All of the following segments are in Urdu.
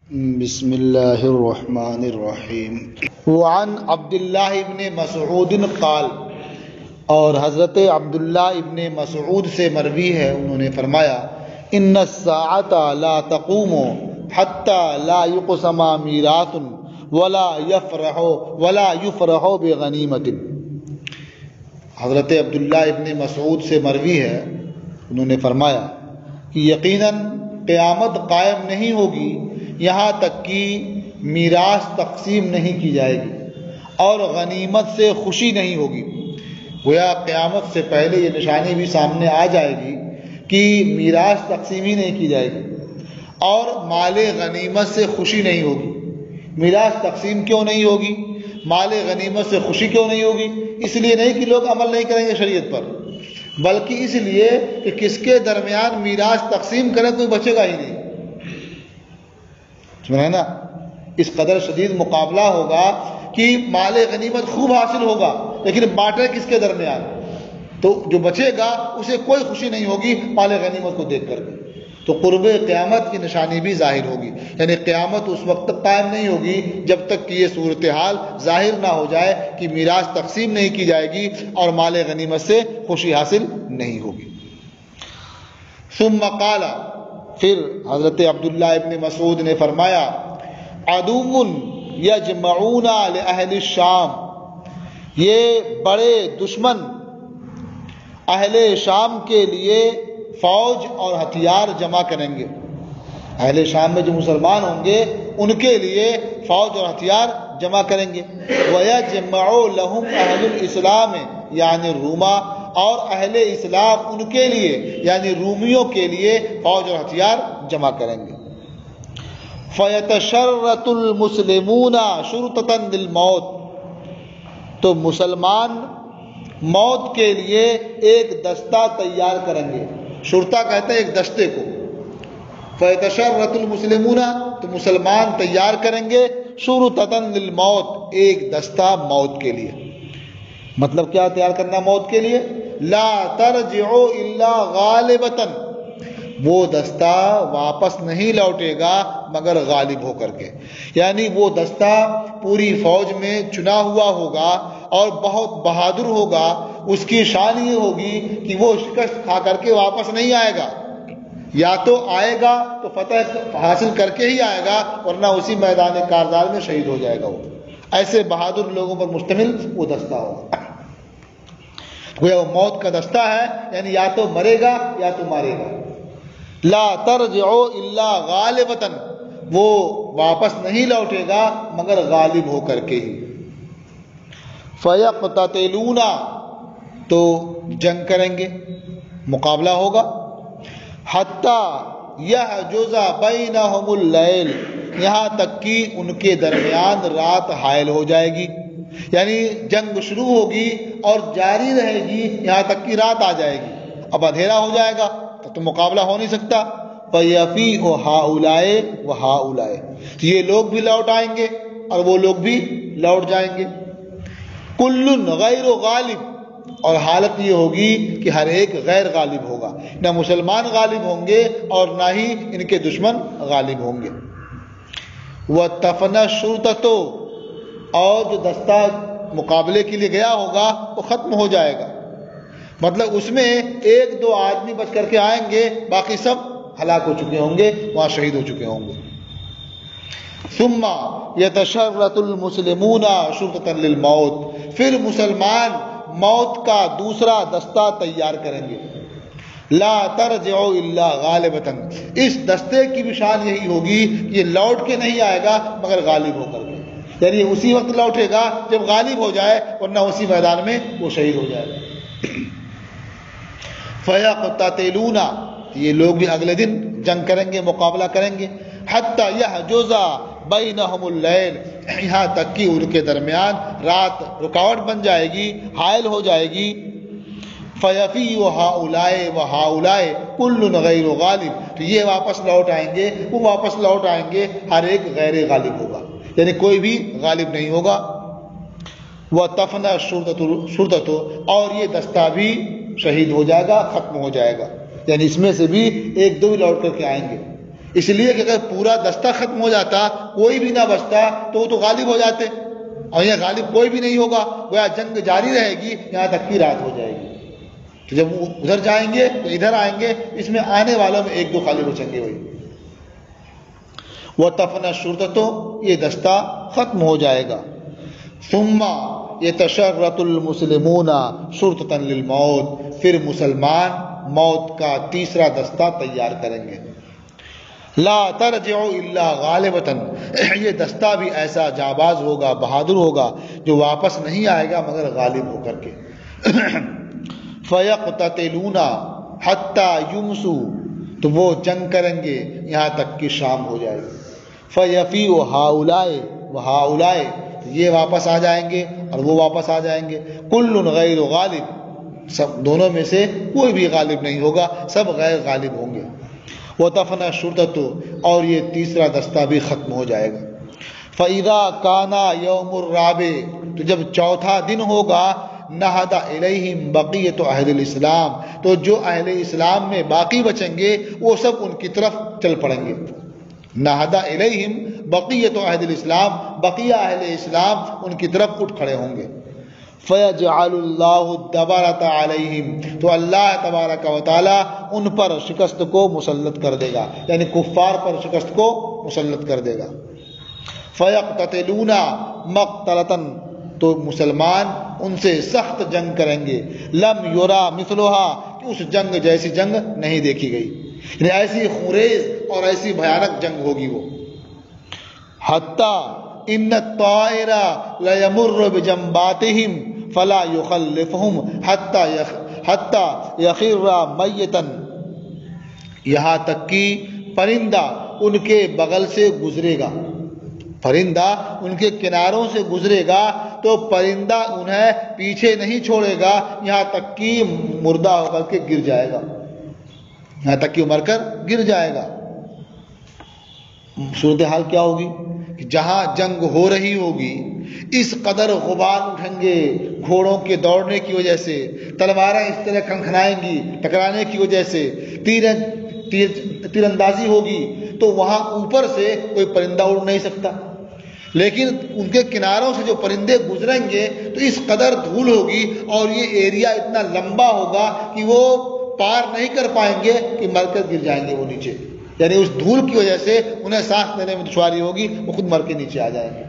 بسم اللہ الرحمن الرحیم۔ وعن عبداللہ ابن مسعود قال، اور حضرت عبداللہ ابن مسعود سے مروی ہے، انہوں نے فرمایا ان الساعۃ لا تقوم حتی لا یقسم میراث ولا یفرح بغنیمۃ۔ حضرت عبداللہ ابن مسعود سے مروی ہے، انہوں نے فرمایا کہ یقیناً قیامت قائم نہیں ہوگی یہاں تک کہ میراث تقسیم نہیں کی جائے گی اور غنیمت سے خوشی نہیں ہوگی۔ گویا قیامت سے پہلے یہ نشانی بھی سامنے آ جائے گی کہ میراث تقسیم ہی نہیں کی جائے گی اور مال غنیمت سے خوشی نہیں ہوگی۔ میراث تقسیم کیوں نہیں ہوگی، مال غنیمت سے خوشی کیوں نہیں ہوگی؟ اس لیے نہیں کہ لوگ عمل نہیں کریں گے شریعت پر، بلکہ اس لیے کہ کس کے درمیان میراث تقسیم کرے کوئی بچے گا ہی نہیں۔ سمجھے نا، اس قدر شدید مقابلہ ہوگا کہ مال غنیمت خوب حاصل ہوگا، لیکن بانٹے کس کے درمیان؟ تو جو بچے گا اسے کوئی خوشی نہیں ہوگی مال غنیمت کو دیکھ کر کے۔ تو قرب قیامت کی نشانی بھی ظاہر ہوگی، یعنی قیامت اس وقت تک قائم نہیں ہوگی جب تک کہ یہ صورتحال ظاہر نہ ہو جائے کہ میراث تقسیم نہیں کی جائے گی اور مال غنیمت سے خوشی حاصل نہیں ہوگی۔ ثم قال، پھر حضرت عبداللہ ابن مسعود نے فرمایا عدو یجمعون لأہل الشام، یہ بڑے دشمن اہل شام کے لیے فوج اور ہتھیار جمع کریں گے۔ اہل شام میں جو مسلمان ہوں گے ان کے لیے فوج اور ہتھیار جمع کریں گے۔ وَيَجْمَعُ لَهُمْ أَهْلُ الْإِسْلَامِ یعنی روما، اور اہل اسلام ان کے لیے یعنی رومیوں کے لیے فوج اور ہتھیار جمع کریں گے۔ فَيَتَشَرَّطُ الْمُسْلِمُونَ شُرْطَةً لِلْمَوْتِ، تو مسلمان موت کے لیے ایک دستہ تیار کریں گے۔ شرطہ کہتے ہیں ایک دستے کو۔ فَيَتَشَرَّطُ الْمُسْلِمُونَ، تو مسلمان تیار کریں گے شُرْطَةً لِلْمَوْتِ، ایک دستہ موت کے لیے۔ مطلب کیا تیار کرنا موت کے لیے؟ لا ترجع الا غالبۃ، وہ دستہ واپس نہیں لوٹے گا مگر غالب ہو کر کے، یعنی وہ دستہ پوری فوج میں چنا ہوا ہوگا اور بہت بہادر ہوگا۔ اس کی شان یہ ہوگی کہ وہ شکست کھا کر کے واپس نہیں آئے گا، یا تو آئے گا تو فتح حاصل کر کے ہی آئے گا، ورنہ اسی میدان کارزار میں شہید ہو جائے گا۔ وہ ایسے بہادر لوگوں پر مشتمل وہ دستہ ہوگا۔ گویا وہ موت کا دستہ ہے، یعنی یا تو مرے گا یا تو مارے گا۔ لا ترجع الا غالبۃ، وہ واپس نہیں لوٹے گا مگر غالب ہو کر کے ہی۔ فیقتتلون، تو جنگ کریں گے، مقابلہ ہوگا۔ حتی یحجز بینہم اللیل، یہاں تک کہ ان کے درمیان رات حائل ہو جائے گی، یعنی جنگ شروع ہوگی اور جاری رہے گی یہاں تک کہ رات آ جائے گی۔ اب اندھیرا ہو جائے گا تو مقابلہ ہو نہیں سکتا۔ فَيَفِيءُ هَؤُلَاءِ وَهَؤُلَاءِ، تو یہ لوگ بھی لوٹ آئیں گے اور وہ لوگ بھی لوٹ جائیں گے۔ كُلٌّ غَيْرُ غالب، اور حالت یہ ہوگی کہ ہر ایک غیر غالب ہوگا، نہ مسلمان غالب ہوں گے اور نہ ہی ان کے دشمن غالب ہوں گے۔ وَتَفْنَى الشُّرْطَةُ، اور جو دستہ مقابلے کے لیے گیا ہوگا وہ ختم ہو جائے گا، مطلب اس میں ایک دو آدمی بچ کر کے آئیں گے، باقی سب ہلاک ہو چکے ہوں گے، وہاں شہید ہو چکے ہوں گے۔ ثم یتشرط المسلمون شرطۃ للموت، پھر مسلمان موت کا دوسرا دستہ تیار کریں گے۔ لا ترجع الا غالبۃ، اس دستے کی بھی شان یہی ہوگی کہ یہ لوٹ کے نہیں آئے گا مگر غالب ہو کر کے، یعنی اسی وقت لوٹے گا جب غالب ہو جائے، ورنہ اسی میدان میں وہ شہید ہو جائے گا۔ فَيَقْتَتِلُونَ، یہ لوگ بھی اگلے دن جنگ کریں گے، مقابلہ کریں گے۔ حَتَّى يَحْجُزَ بَيْنَهُمُ اللَّيْلِ، یہاں تک کہ ان کے درمیان رات رکاوٹ بن جائے گی، حائل ہو جائے گی۔ فَيَفِيءُ هَؤُلَاءِ وَهَؤُلَاءِ كُلٌّ غَيْرُ غالب، تو یہ واپس لوٹ آئیں گے، وہ واپس لوٹ آئیں گے، ہر ایک غیر غالب ہوگا، یعنی کوئی بھی غالب نہیں ہوگا۔ وَتَفْنَى الشُّرْطَةُ، اور یہ دستہ بھی شہید ہو جائے گا، ختم ہو جائے گا، یعنی اس میں سے بھی ایک دو ہی لوٹ کر کے آئیں گے، اس لیے کہ اگر پورا دستہ ختم ہو جاتا، کوئی بھی نہ بچتا، تو وہ تو غالب ہو جاتے، اور یہاں غالب کوئی بھی نہیں ہوگا، گویا جنگ جاری رہے گی یہاں تک کی رات ہو جائے گی۔ تو جب وہ ادھر جائیں گے تو ادھر آئیں گے، اس میں آنے والوں میں ایک دو خالی بچیں گے وہی۔ وَتَفْنَى الشُّرْطَةُ، یہ دستہ ختم ہو جائے گا۔ ثُمَّ يَتَشَرَّطُ الْمُسْلِمُونَ شُرْطَةً لِلْمَوْتِ، پھر مسلمان موت کا تیسرا دستہ تیار کریں گے۔ لا ترجع الا غالبۃ، یہ دستہ بھی ایسا جاباز ہوگا، بہادر ہوگا، جو واپس نہیں آئے گا مگر غالب ہو کر کے۔ فَيَقْتَتِلُونَ حَتَّى يُمْسُوا، تو وہ جنگ کریں گے یہاں تک کہ شام ہو جائے گی۔ فَيَفِيءُ هَؤُلَاءِ وَهَؤُلَاءِ، یہ واپس آ جائیں گے اور وہ واپس آ جائیں گے۔ كُلٌّ غَيْرُ غالب، سب دونوں میں سے کوئی بھی غالب نہیں ہوگا، سب غیر غالب ہوں گے۔ وَتَفْنَى الشُّرْطَةُ، اور یہ تیسرا دستہ بھی ختم ہو جائے گا۔ فَإِذَا كَانَ يَوْمُ الرَّابِعِ، تو جب چوتھا دن ہوگا، نہد الیہم بقیۃ اہل الاسلام، تو جو اہل اسلام میں باقی بچیں گے وہ سب ان کی طرف چل پڑیں گے۔ نہد الیہم بقیۃ اہل الاسلام، بقیہ اہل اسلام ان کی طرف اٹھ کھڑے ہوں گے۔ فَيَجْعَلُ اللَّهُ الدَّبَرَةَ عَلَيْهِمْ، تو اللہ تبارک و تعالی ان پر شکست کو مسلط کر دے گا، یعنی کفار پر شکست کو مسلط کر دے گا۔ فَيَقْتَتِلُونَ مَقْتَلَةً، تو مسلمان ان سے سخت جنگ کریں گے، لم یرا مثلھا، کہ اس جنگ جیسی جنگ نہیں دیکھی گئی، یعنی ایسی خونریز اور ایسی بھیانک جنگ ہوگی وہ۔ حتیٰ ان الطائر لیمر بجنباتہم فلا یخلفہم حتیٰ یخر میتا، یہاں تک کہ پرندہ ان کے بغل سے گزرے گا، پرندہ ان کے کناروں سے گزرے گا تو پرندہ انہیں پیچھے نہیں چھوڑے گا یہاں تک کہ مردہ ہو کر کے گر جائے گا، یہاں تک کہ وہ مر کر گر جائے گا۔ صورتحال کیا ہوگی کہ جہاں جنگ ہو رہی ہوگی اس قدر غبار اٹھیں گے گھوڑوں کے دوڑنے کی وجہ سے، تلواریں اس طرح کھنکھنائیں گی ٹکرانے کی وجہ سے، تیر اندازی ہوگی، تو وہاں اوپر سے کوئی پرندہ اڑ نہیں سکتا، لیکن ان کے کناروں سے جو پرندے گزریں گے تو اس قدر دھول ہوگی اور یہ ایریا اتنا لمبا ہوگا کہ وہ پار نہیں کر پائیں گے کہ مر کر گر جائیں گے وہ نیچے، یعنی اس دھول کی وجہ سے انہیں سانس لینے میں دشواری ہوگی، وہ خود مر کے نیچے آ جائیں گے۔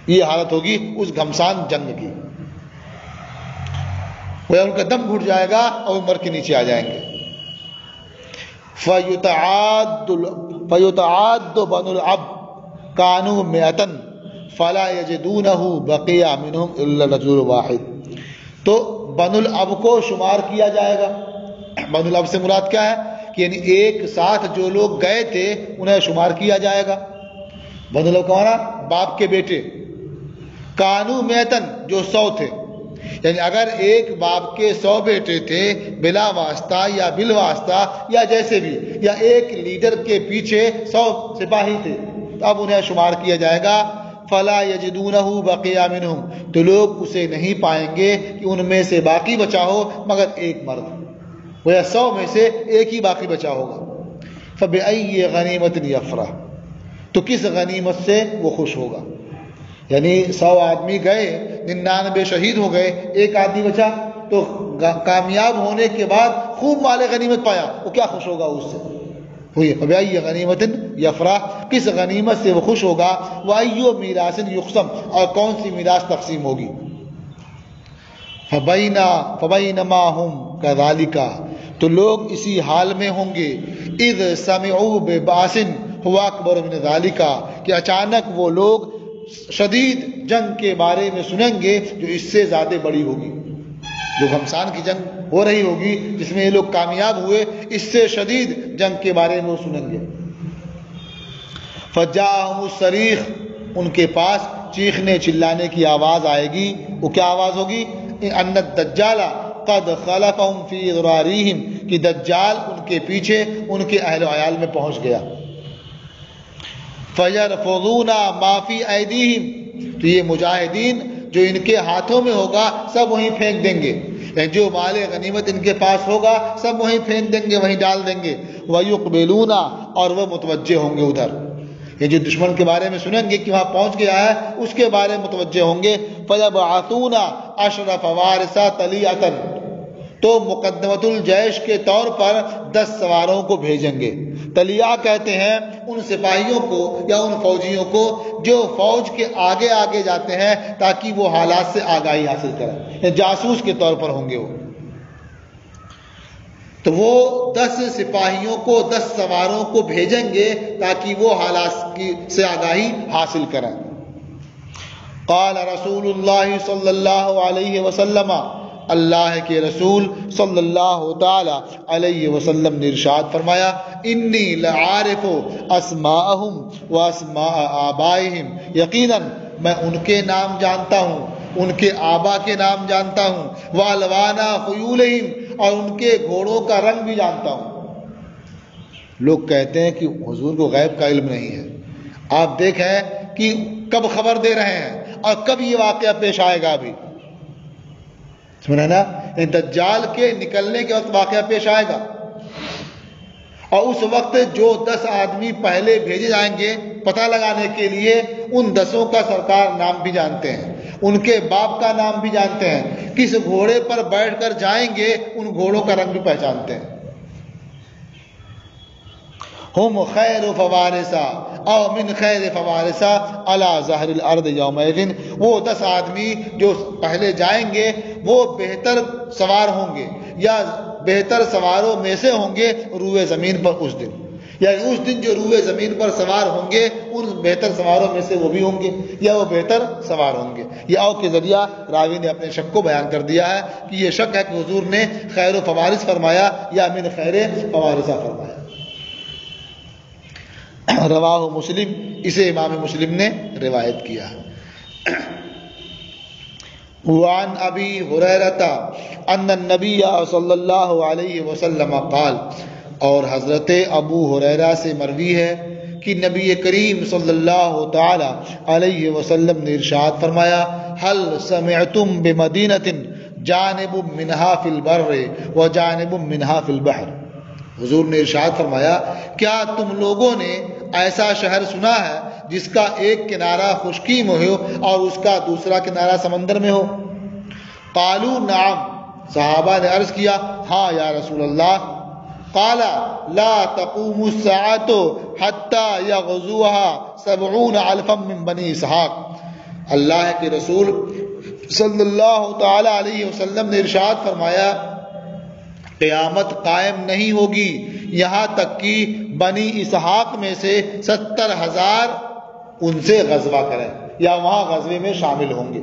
یہ حالت ہوگی اس گھمسان جنگ کی، وہ ان کا دم گھٹ جائے گا اور وہ مر کے نیچے آ جائیں گے۔ فَيُتَعَادُ بَنُو الْعَبْدِ كَانُوا مِئَةً فَلَا يَجِدُونَهُ بَقِيَ مِنْهُمْ إِلَّا الرَّجُلُ الْوَاحِدُ، تو بنو العب کو شمار کیا جائے گا۔ بنو العب سے مراد کیا ہے کہ یعنی ایک ساتھ جو لوگ گئے تھے انہیں شمار کیا جائے گا۔ بنو العب کا معنی باپ کے بیٹے، کانو میتن جو 100 تھے، یعنی اگر ایک باپ کے 100 بیٹے تھے بلا واسطہ یا بالواسطہ یا جیسے بھی، یا ایک لیڈر کے پیچھے 100 سپاہی تھے، تو اب انہیں شمار کیا جائے گا۔ فلا یجدونہ بقیہ منہم، تو لوگ اسے نہیں پائیں گے کہ ان میں سے باقی بچا ہو مگر ایک مرد، وہ 100 میں سے ایک ہی باقی بچا ہوگا۔ فبأی غنیمت یفرح، تو کس غنیمت سے وہ خوش ہوگا، یعنی 100 آدمی گئے 99 شہید ہو گئے، ایک آدمی بچا، تو کامیاب ہونے کے بعد خوب مال غنیمت پایا، وہ کیا خوش ہوگا اس سے، ہوئی فبأی غنیمت یفرح، کس غنیمت سے وہ خوش ہوگا۔ وأی میراث یقسم، اور کون سی میراث تقسیم ہوگی۔ فبینما ہم کذالک، تو لوگ اسی حال میں ہوں گے، اذ سمعوا ببعث هو اکبر من ذالک، کہ اچانک وہ لوگ شدید جنگ کے بارے میں سنیں گے جو اس سے زیادہ بڑی ہوگی، جو گھمسان کی جنگ ہو رہی ہوگی جس میں یہ لوگ کامیاب ہوئے، اس سے شدید جنگ کے بارے میں وہ سنیں گے۔ فجاءہم الصریخ، ان کے پاس چیخنے چلانے کی آواز آئے گی، وہ کیا آواز ہوگی، ان الدجال قد خلفهم فی ذراریہم، کہ دجال ان کے پیچھے ان کے اہل و عیال میں پہنچ گیا۔ فَيَرْفُضُونَ مَا فِي أَيْدِيهِمْ، تو یہ مجاہدین جو ان کے ہاتھوں میں ہوگا سب وہیں پھینک دیں گے، یعنی جو مال غنیمت ان کے پاس ہوگا سب وہیں پھینک دیں گے، وہیں ڈال دیں گے۔ وَيُقْبِلُونَ اور وہ متوجہ ہوں گے ادھر. یہ جو دشمن کے بارے میں سنیں گے کہ وہاں پہنچ گیا ہے اس کے بارے میں متوجہ ہوں گے. فَيَبْعَثُونَ عَشْرَ فَوَارِسَ طَلِيَةً تو مقدمۃ الجیش کے طور پر 10 سواروں کو بھیجیں گے. طلیعہ کہتے ہیں ان سپاہیوں کو یا ان فوجیوں کو جو فوج کے آگے آگے جاتے ہیں تاکہ وہ حالات سے آگاہی حاصل کریں، جاسوس کے طور پر ہوں گے وہ. تو وہ 10 سپاہیوں کو 10 سواروں کو بھیجیں گے تاکہ وہ حالات سے آگاہی حاصل کریں. قال رسول اللہ صلی اللہ علیہ وسلم اللہ کے رسول صلی اللہ تعالی علیہ وسلم نے ارشاد فرمایا انی لعارف اسماءہم و اسماء آبائہم یقیناً میں ان کے نام جانتا ہوں، ان کے آبا کے نام جانتا ہوں، والوانا خیولہم اور ان کے گھوڑوں کا رنگ بھی جانتا ہوں. لوگ کہتے ہیں کہ حضور کو غیب کا علم نہیں ہے. آپ دیکھیں کہ کب خبر دے رہے ہیں اور کب یہ واقعہ پیش آئے گا. ابھی سنا نا، دجال کے نکلنے کے وقت واقعہ پیش آئے گا اور اس وقت جو 10 آدمی پہلے بھیجے جائیں گے پتہ لگانے کے لیے ان 10 کا سرکار نام بھی جانتے ہیں، ان کے باپ کا نام بھی جانتے ہیں، کس گھوڑے پر بیٹھ کر جائیں گے ان گھوڑوں کا رنگ بھی پہچانتے ہیں. ہم خیر فوارسا او من خیر فوارسا علی ظہر الارض یومئذ وہ 10 آدمی جو پہلے جائیں گے وہ بہتر سوار ہوں گے یا بہتر سواروں میں سے ہوں گے روئے زمین پر اس دن، یعنی اس دن جو روئے زمین پر سوار ہوں گے ان بہتر سواروں میں سے وہ بھی ہوں گے یا وہ بہتر سوار ہوں گے. یہ او کے ذریعہ راوی نے اپنے شک کو بیان کر دیا ہے کہ یہ شک ہے کہ حضور نے خیر و فوارس فرمایا یا من خیر فوارسا فرمایا. رواہ مسلم، اسے امام مسلم نے روایت کیا. وعن ابی ہریرہ ان النبی صلی اللہ علیہ وسلم قال اور حضرت ابو ہریرہ سے مروی ہے کہ نبی کریم صلی اللہ تعالی علیہ وسلم نے ارشاد فرمایا هل سمعتم بمدینۃ جانب منها فی البر و جانب منها فی البحر. حضور نے ارشاد فرمایا کیا تم لوگوں نے ایسا شہر سنا ہے جس کا ایک کنارہ خشکی میں ہو اور اس کا دوسرا کنارہ سمندر میں ہو؟ قالوا نعم، صحابہ نے عرض کیا ہاں یا رسول اللہ. قال لا تقوم الساعة حتى يغزوها 70,000 من بنی اسحاق. اللہ کے رسول صلی اللہ تعالی علیہ وسلم نے ارشاد فرمایا قیامت قائم نہیں ہوگی یہاں تک کہ بنی اسحاق میں سے 70,000 ان سے غزوہ کریں یا وہاں غزوے میں شامل ہوں گے.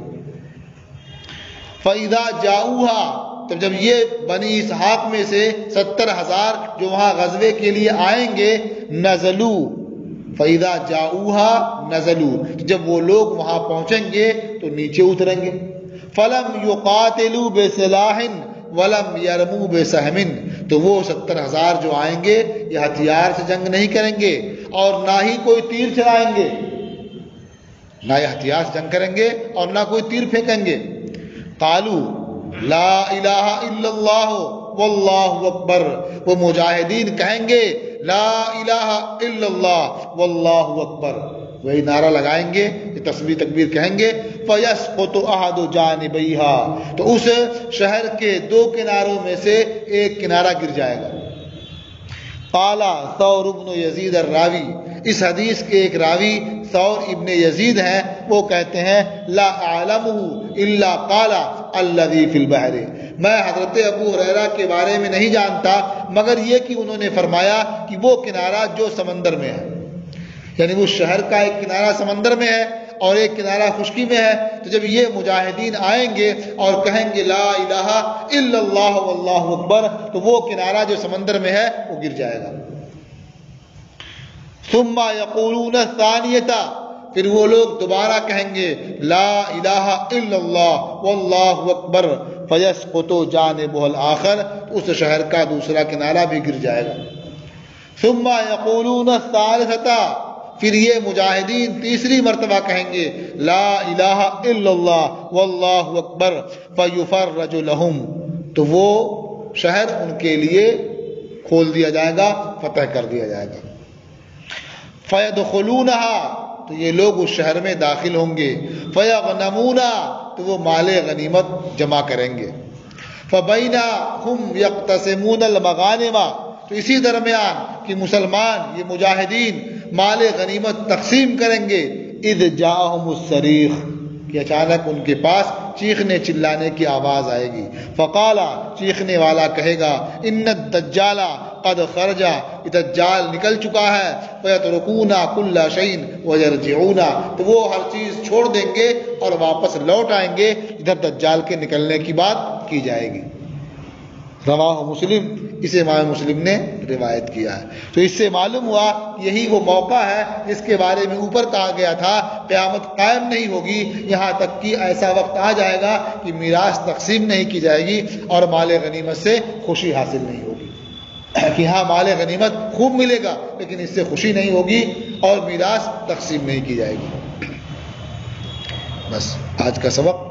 فَإِذَا جَاؤُوهَا تب جب یہ بنی اسحاق میں سے 70,000 جو وہاں غزوے کے لیے آئیں گے نزلوا فَإِذَا جَاؤُوهَا نزلوا جب وہ لوگ وہاں پہنچیں گے تو نیچے اتریں گے. فَلَمْ يُقَاتِلُوا بِسِلَاحٍ وَلَمْ يَرْمُوا بِسَهْمٍ تو وہ 70,000 جو آئیں گے یہ ہتھیار سے جنگ نہیں کریں گے اور نہ ہی کوئی تیر چلائیں گے، نہ یہ ہتھیار سے جنگ کریں گے اور نہ کوئی تیر پھینکیں گے. قالوا لا الہ الا اللہ واللہ اکبر وہ مجاہدین کہیں گے لا الہ الا اللہ واللہ اکبر، وہی نعرہ لگائیں گے، یہ تسبیح تکبیر کہیں گے. فَيَسْقُطُ أَحَدُ جَانِبَيْهَا تو اس شہر کے 2 کناروں میں سے ایک کنارہ گر جائے گا. قال ثور بن یزید الراوی اس حدیث کے ایک راوی ثور ابن یزید ہیں، وہ کہتے ہیں لا اعلمه الا قال الذي في البحر میں حضرت ابو ہریرہ کے بارے میں نہیں جانتا مگر یہ کہ انہوں نے فرمایا کہ وہ کنارہ جو سمندر میں ہے، یعنی وہ شہر کا ایک کنارہ سمندر میں ہے اور ایک کنارہ خشکی میں ہے. تو جب یہ مجاہدین آئیں گے اور کہیں گے لا الہ الا اللہ واللہ اکبر تو وہ کنارہ جو سمندر میں ہے وہ گر جائے گا. ثم یقولون الثانیۃ پھر وہ لوگ دوبارہ کہیں گے لا الہ الا اللہ واللہ اکبر فیسقط جانبہ الآخر اس شہر کا دوسرا کنارہ بھی گر جائے گا. ثم یقولون الثالثۃ پھر یہ مجاہدین تیسری مرتبہ کہیں گے لا الہ الا اللہ واللہ اکبر فیفرج لہم تو وہ شہر ان کے لیے کھول دیا جائے گا، فتح کر دیا جائے گا۔ فَيَدْخُلُونَهَا، تو یہ لوگ اس شہر میں داخل ہوں گے، فَيَغْنَمُونَ، تو وہ مال غنیمت جمع کریں گے، فَبَيْنَا هُمْ يَقْتَسِمُونَ الْمَغَانِمَ، تو اسی درمیان کہ مسلمان یہ مجاہدین مال غنیمت تقسیم کریں گے، اذ جاءہم الصریخ، کہ اچانک ان کے پاس چیخنے چلانے کی آواز آئے گی، فقالا، چیخنے والا کہے گا، ان الدجال قد خرج، دجال نکل چکا ہے، فیترکون کل شیء ویرجعون، تو وہ ہر چیز چھوڑ دیں گے اور واپس لوٹ آئیں گے، ادھر دجال کے نکلنے کی بات کی جائے گی۔ رواہ مسلم، اسے امام مسلم نے روایت کیا ہے۔ تو اس سے معلوم ہوا یہی وہ موقع ہے جس کے بارے میں اوپر کہا گیا تھا قیامت قائم نہیں ہوگی یہاں تک کہ ایسا وقت آ جائے گا کہ میراث تقسیم نہیں کی جائے گی اور مال غنیمت سے خوشی حاصل نہیں ہوگی، کہ ہاں مال غنیمت خوب ملے گا لیکن اس سے خوشی نہیں ہوگی اور میراث تقسیم نہیں کی جائے گی۔ بس آج کا سبق